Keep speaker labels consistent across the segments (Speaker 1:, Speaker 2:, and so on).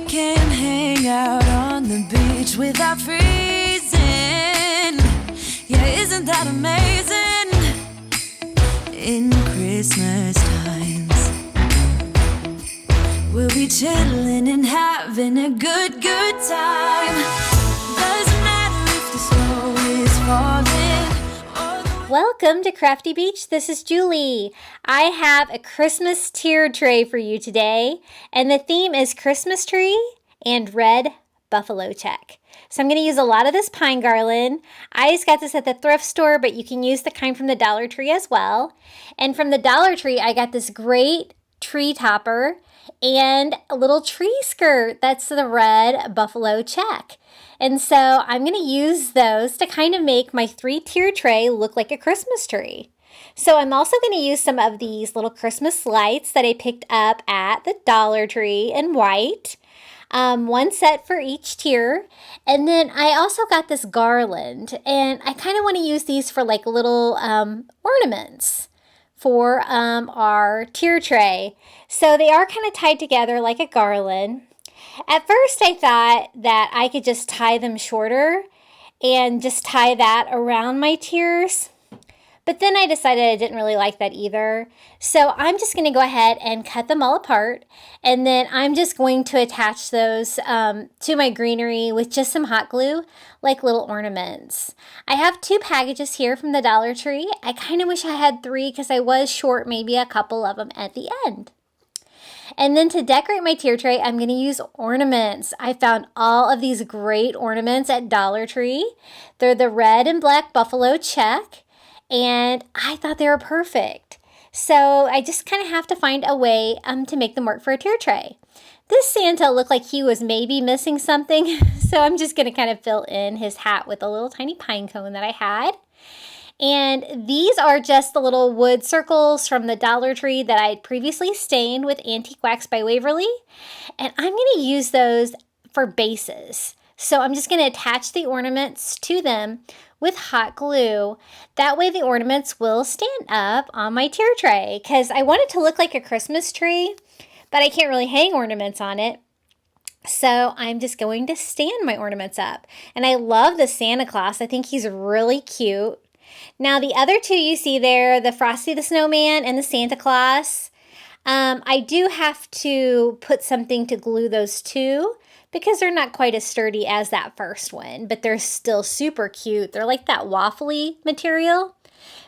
Speaker 1: can hang out on the beach without freezing. Yeah, isn't that amazing? In Christmas times, we'll be chilling and having a good time. Doesn't matter if the snow is falling.
Speaker 2: Welcome to Crafty Beach. This is Julie. I have a Christmas tier tray for you today, and the theme is Christmas tree and red buffalo check. So I'm going to use a lot of this pine garland. I just got this at the thrift store, but you can use the kind from the Dollar Tree as well. And from the Dollar Tree, I got this great tree topper and a little tree skirt. That's the red buffalo check. And so I'm going to use those to kind of make my 3-tier tray look like a Christmas tree. So I'm also going to use some of these little Christmas lights that I picked up at the Dollar Tree in white. One set for each tier. And then I also got this garland, and I kind of want to use these for like little ornaments for our tier tray. So they are kind of tied together like a garland. At first I thought that I could just tie them shorter and just tie that around my tiers. But then I decided I didn't really like that either. So I'm just going to go ahead and cut them all apart. And then I'm just going to attach those to my greenery with just some hot glue, like little ornaments. I have 2 packages here from the Dollar Tree. I kind of wish I had 3 because I was short maybe a couple of them at the end. And then to decorate my tier tray, I'm going to use ornaments. I found all of these great ornaments at Dollar Tree. They're the red and black buffalo check. And I thought they were perfect. So I just kind of have to find a way to make them work for a tier tray. This Santa looked like he was maybe missing something. So I'm just going to kind of fill in his hat with a little tiny pine cone that I had. And these are just the little wood circles from the Dollar Tree that I had previously stained with Antique Wax by Waverly. And I'm going to use those for bases. So I'm just going to attach the ornaments to them with hot glue. That way the ornaments will stand up on my tier tray, because I want it to look like a Christmas tree, but I can't really hang ornaments on it. So I'm just going to stand my ornaments up. And I love the Santa Claus. I think he's really cute. Now the other 2 you see there, the Frosty the Snowman and the Santa Claus, I do have to put something to glue those 2, because they're not quite as sturdy as that first one, but they're still super cute. They're like that waffly material.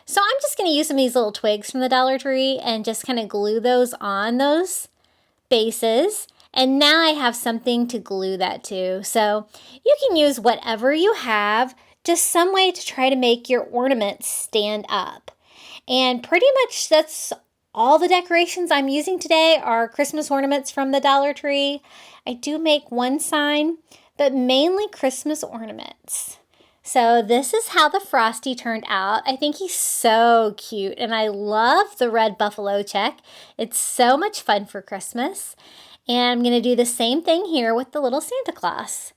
Speaker 2: So I'm just going to use some of these little twigs from the Dollar Tree and just kind of glue those on those bases. And now I have something to glue that to. So you can use whatever you have, just some way to try to make your ornaments stand up. And pretty much that's all the decorations I'm using today are Christmas ornaments from the Dollar Tree. I do make one sign, but mainly Christmas ornaments. So this is how the Frosty turned out. I think he's so cute, and I love the red buffalo check. It's so much fun for Christmas. And I'm going to do the same thing here with the little Santa Claus.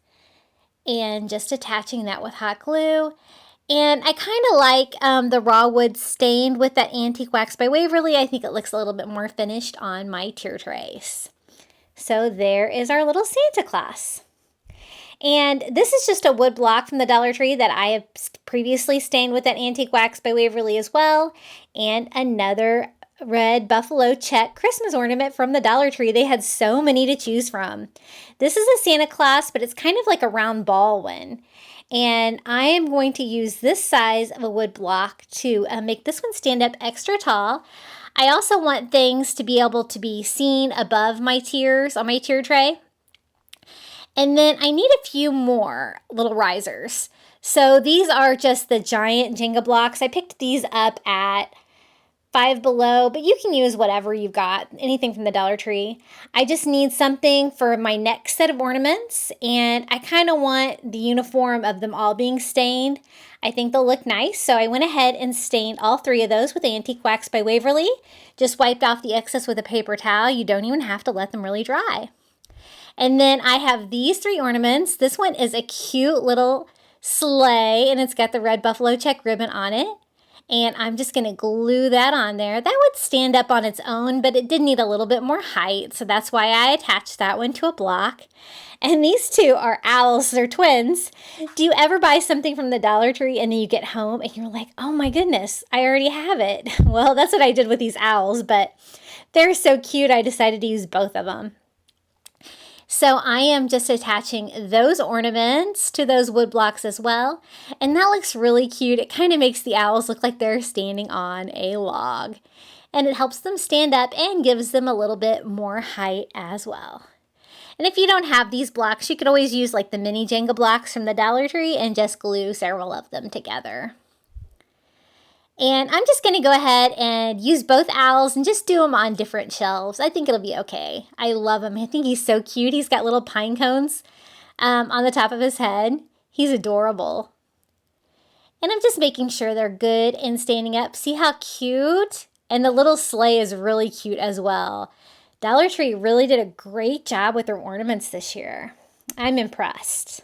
Speaker 2: And just attaching that with hot glue. And I kind of like the raw wood stained with that Antique Wax by Waverly. I think it looks a little bit more finished on my tier trays. So there is our little Santa Claus. And this is just a wood block from the Dollar Tree that I have previously stained with that Antique Wax by Waverly as well. And another red buffalo check Christmas ornament from the Dollar Tree. They had so many to choose from. This is a Santa Claus, but it's kind of like a round ball one. And I am going to use this size of a wood block to make this one stand up extra tall. I also want things to be able to be seen above my tiers on my tier tray. And then I need a few more little risers. So these are just the giant Jenga blocks. I picked these up at Five Below, but you can use whatever you've got, anything from the Dollar Tree. I just need something for my next set of ornaments, and I kind of want the uniform of them all being stained. I think they'll look nice, so I went ahead and stained all 3 of those with Antique Wax by Waverly. Just wiped off the excess with a paper towel. You don't even have to let them really dry. And then I have these 3 ornaments. This one is a cute little sleigh, and it's got the red buffalo check ribbon on it. And I'm just going to glue that on there. That would stand up on its own, but it did need a little bit more height. So that's why I attached that one to a block. And these two are owls. They're twins. Do you ever buy something from the Dollar Tree and then you get home and you're like, oh my goodness, I already have it? Well, that's what I did with these owls, but they're so cute. I decided to use both of them. So I am just attaching those ornaments to those wood blocks as well. And that looks really cute. It kind of makes the owls look like they're standing on a log. And it helps them stand up and gives them a little bit more height as well. And if you don't have these blocks, you could always use like the mini Jenga blocks from the Dollar Tree and just glue several of them together. And I'm just going to go ahead and use both owls and just do them on different shelves. I think it'll be okay. I love him. I think he's so cute. He's got little pine cones on the top of his head. He's adorable. And I'm just making sure they're good and standing up. See how cute? And the little sleigh is really cute as well. Dollar Tree really did a great job with their ornaments this year. I'm impressed.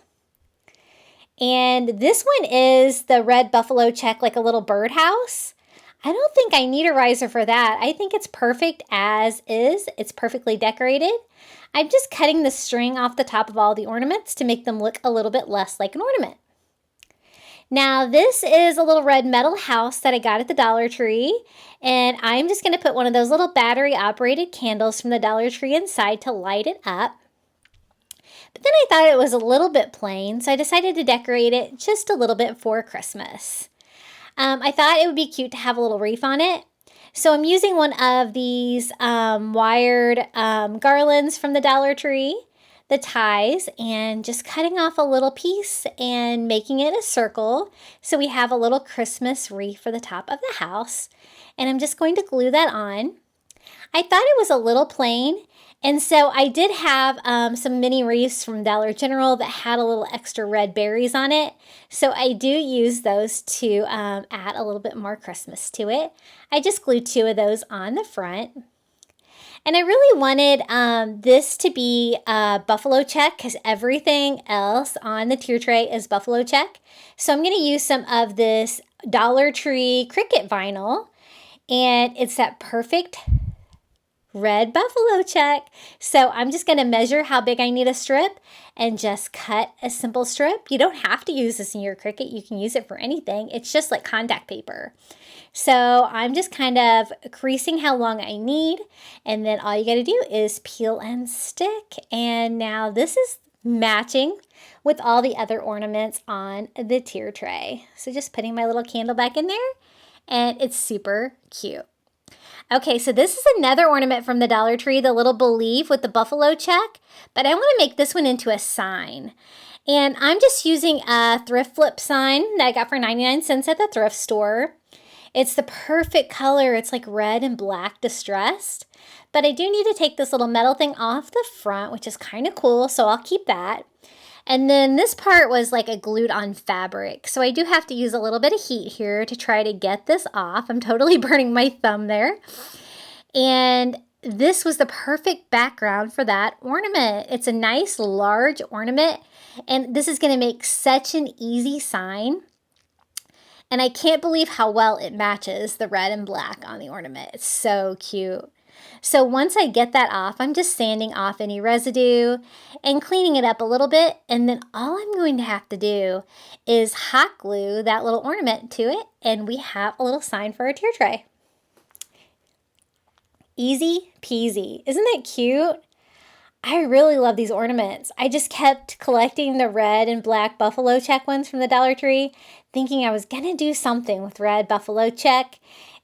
Speaker 2: And this one is the red buffalo check, like a little birdhouse. I don't think I need a riser for that. I think it's perfect as is. It's perfectly decorated. I'm just cutting the string off the top of all the ornaments to make them look a little bit less like an ornament. Now this is a little red metal house that I got at the Dollar Tree. And I'm just going to put one of those little battery operated candles from the Dollar Tree inside to light it up. But then I thought it was a little bit plain, so I decided to decorate it just a little bit for Christmas. I thought it would be cute to have a little wreath on it. So I'm using one of these wired garlands from the Dollar Tree, the ties, and just cutting off a little piece and making it a circle. So we have a little Christmas wreath for the top of the house. And I'm just going to glue that on. I thought it was a little plain. And so I did have some mini wreaths from Dollar General that had a little extra red berries on it. So I do use those to add a little bit more Christmas to it. I just glued 2 of those on the front. And I really wanted this to be a buffalo check because everything else on the tier tray is buffalo check. So I'm going to use some of this Dollar Tree Cricut vinyl. And it's that perfect red buffalo check. So I'm just going to measure how big I need a strip and just cut a simple strip. You don't have to use this in your Cricut. You can use it for anything. It's just like contact paper. So I'm just kind of creasing how long I need. And then all you got to do is peel and stick. And now this is matching with all the other ornaments on the tier tray. So just putting my little candle back in there and it's super cute. Okay, so this is another ornament from the Dollar Tree, the little believe with the buffalo check, but I want to make this one into a sign. And I'm just using a thrift flip sign that I got for 99 cents at the thrift store. It's the perfect color. It's like red and black distressed. But I do need to take this little metal thing off the front, which is kind of cool, so I'll keep that. And then this part was like a glued on fabric. So I do have to use a little bit of heat here to try to get this off. I'm totally burning my thumb there. And this was the perfect background for that ornament. It's a nice large ornament. And this is going to make such an easy sign. And I can't believe how well it matches the red and black on the ornament. It's so cute. So once I get that off, I'm just sanding off any residue and cleaning it up a little bit. And then all I'm going to have to do is hot glue that little ornament to it. And we have a little sign for our tier tray. Easy peasy. Isn't that cute? I really love these ornaments. I just kept collecting the red and black buffalo check ones from the Dollar Tree, thinking I was going to do something with red buffalo check.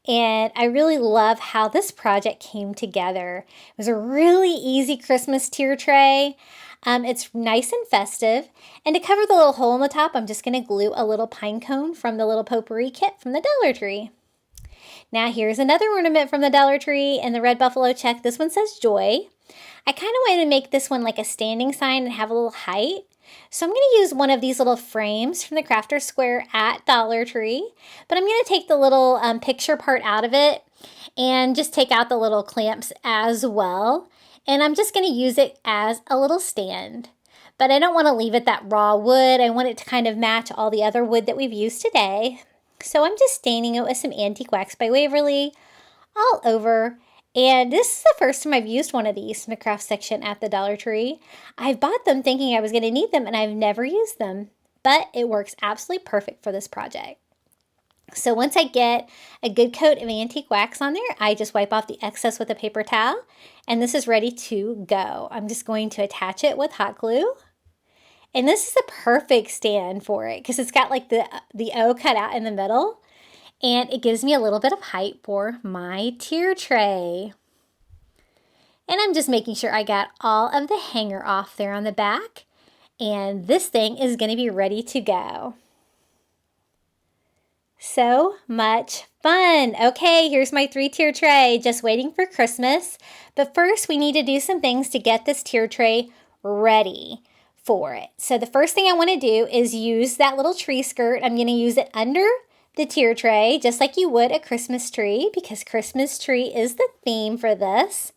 Speaker 2: And I really love how this project came together. It was a really easy Christmas tier tray. It's nice and festive. And to cover the little hole in the top, I'm just going to glue a little pine cone from the little potpourri kit from the Dollar Tree. Now here's another ornament from the Dollar Tree and the red buffalo check. This one says joy. I kind of wanted to make this one like a standing sign and have a little height. So I'm going to use one of these little frames from the Crafter Square at Dollar Tree. But I'm going to take the little picture part out of it and just take out the little clamps as well. And I'm just going to use it as a little stand. But I don't want to leave it that raw wood. I want it to kind of match all the other wood that we've used today. So I'm just staining it with some Antique Wax by Waverly all over. And this is the first time I've used one of these in the craft section at the Dollar Tree. I've bought them thinking I was going to need them, and I've never used them. But it works absolutely perfect for this project. So once I get a good coat of Antique Wax on there, I just wipe off the excess with a paper towel. And this is ready to go. I'm just going to attach it with hot glue. And this is a perfect stand for it because it's got like the O cut out in the middle. And it gives me a little bit of height for my tier tray. And I'm just making sure I got all of the hanger off there on the back. And this thing is going to be ready to go. So much fun. Okay, here's my 3-tier tray, just waiting for Christmas. But first, we need to do some things to get this tier tray ready for it. So the first thing I want to do is use that little tree skirt. I'm going to use it under the tier tray, just like you would a Christmas tree, because Christmas tree is the theme for this.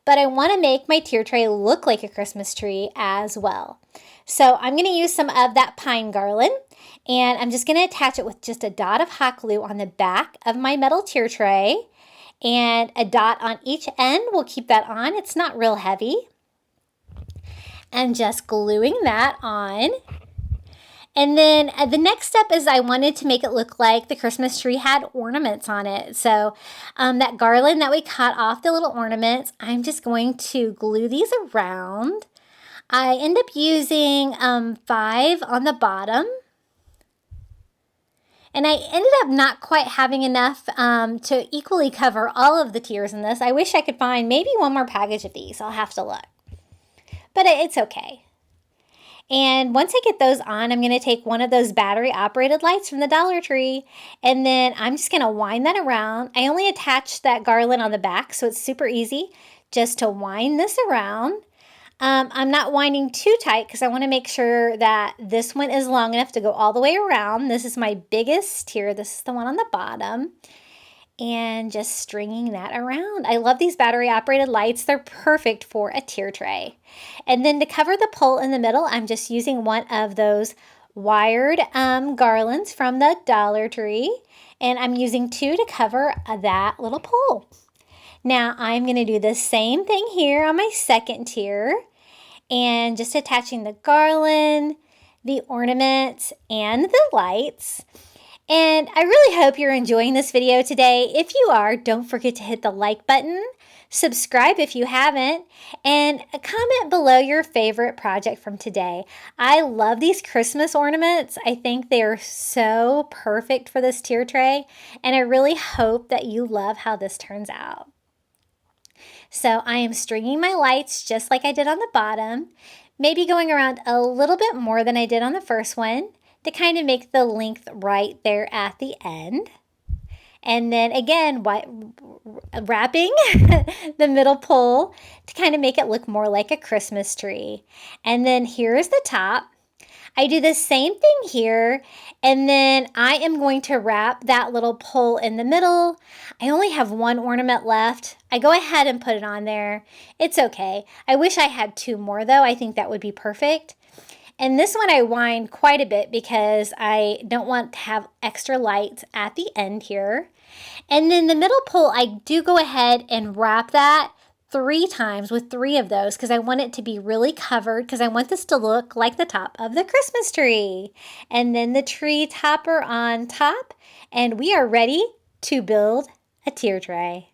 Speaker 2: But I want to make my tier tray look like a Christmas tree as well. So I'm going to use some of that pine garland, and I'm just going to attach it with just a dot of hot glue on the back of my metal tier tray, and a dot on each end. We'll keep that on. It's not real heavy. And just gluing that on. And then the next step is I wanted to make it look like the Christmas tree had ornaments on it. So that garland that we cut off the little ornaments, I'm just going to glue these around. I end up using 5 on the bottom. And I ended up not quite having enough to equally cover all of the tiers in this. I wish I could find maybe one more package of these. I'll have to look. But it's okay. And once I get those on, I'm going to take one of those battery-operated lights from the Dollar Tree, and then I'm just going to wind that around. I only attached that garland on the back, so it's super easy just to wind this around. I'm not winding too tight because I want to make sure that this one is long enough to go all the way around. This is my biggest tier. This is the one on the bottom. And just stringing that around. I love these battery-operated lights. They're perfect for a tier tray. And then to cover the pole in the middle, I'm just using one of those wired garlands from the Dollar Tree. And I'm using 2 to cover that little pole. Now I'm going to do the same thing here on my second tier. And just attaching the garland, the ornaments, and the lights. And I really hope you're enjoying this video today. If you are, don't forget to hit the like button, subscribe if you haven't, and comment below your favorite project from today. I love these Christmas ornaments. I think they are so perfect for this tier tray, and I really hope that you love how this turns out. So I am stringing my lights just like I did on the bottom, maybe going around a little bit more than I did on the first one, to kind of make the length right there at the end. And then again, wrapping the middle pole to kind of make it look more like a Christmas tree. And then here's the top. I do the same thing here, and then I am going to wrap that little pole in the middle. I only have 1 ornament left. I go ahead and put it on there. It's okay. I wish I had 2 more though. I think that would be perfect. And this one I wind quite a bit because I don't want to have extra lights at the end here. And then the middle pole, I do go ahead and wrap that 3 times with 3 of those because I want it to be really covered because I want this to look like the top of the Christmas tree. And then the tree topper on top, and we are ready to build a tier tray.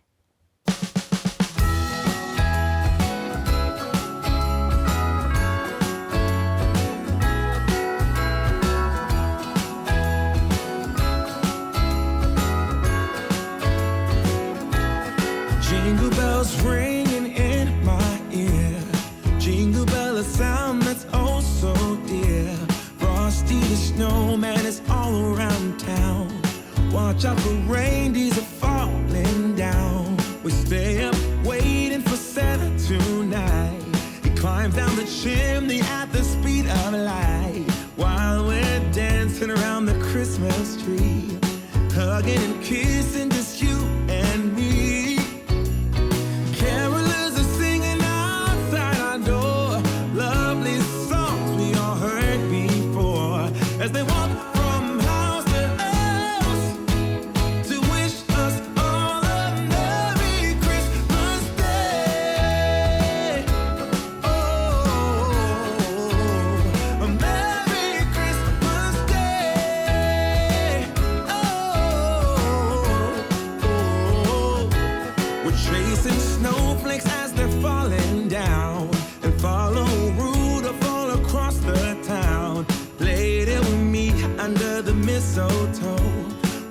Speaker 3: Jingle bells ringing in my ear. Jingle bell, a sound that's oh so dear. Frosty the snowman is all around town. Watch out for reindeers are falling down. We stay up waiting for Santa tonight. He climbs down the chimney at the speed of light. While we're dancing around the Christmas tree, hugging and kissing just you and me. Carolers are singing outside our door, lovely songs we all heard before, as they walk from house to house,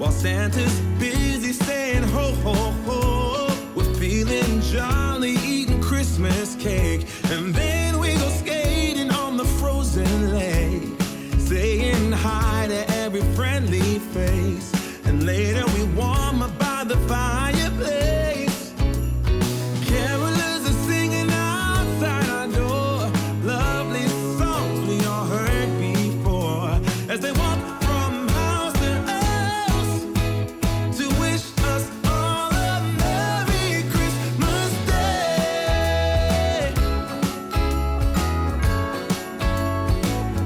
Speaker 3: while Santa's busy saying ho, ho, ho. We're feeling jolly, eating Christmas cake, and then we go skating on the frozen lake, saying hi to every friendly face, and later we warm up by the fireplace. Carolers are singing outside our door, lovely songs we all heard before, as they walk from house to house to wish us all a Merry Christmas Day.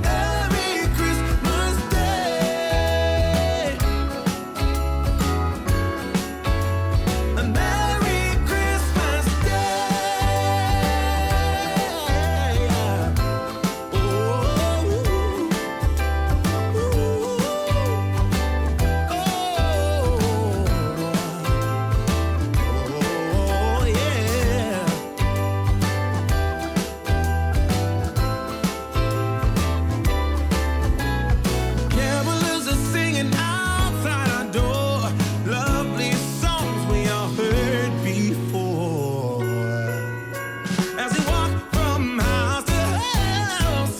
Speaker 3: Merry Christmas Day. A Merry Christmas Day. Oh, oh, yeah. Carolers are singing outside our door, lovely songs we all heard before, as we walk from house to house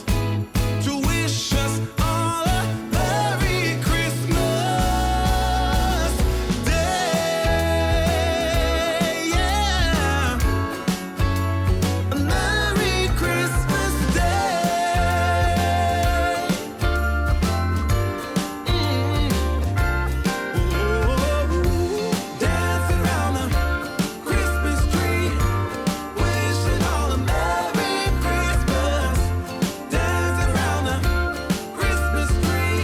Speaker 3: to wish us all a Merry Christmas Day. Yeah, a Merry Christmas Day. Dancing around the Christmas tree, wishing all a Merry Christmas. Dancing around the Christmas tree,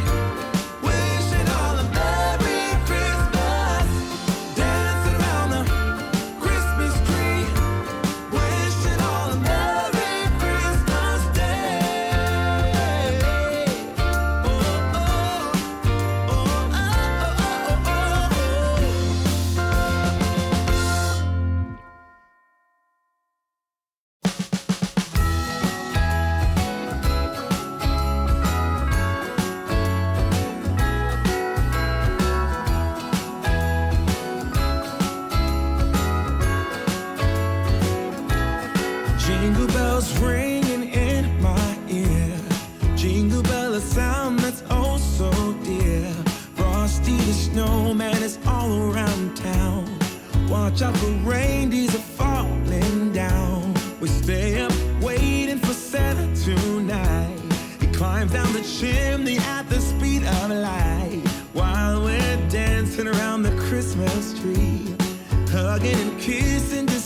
Speaker 3: wishing all a Merry Christmas. Dancing around the Christmas tree, wishing all a Merry Christmas Day. Oh, oh, oh, oh, oh, oh, Jingle bells ringing in my ear. Jingle bell, a sound that's oh so dear. Frosty the snowman is all around town. Watch out for reindeers are falling down. We stay up waiting for Santa tonight. He climbs down the chimney at the speed of light, while we're dancing around the Christmas tree, hugging and kissing to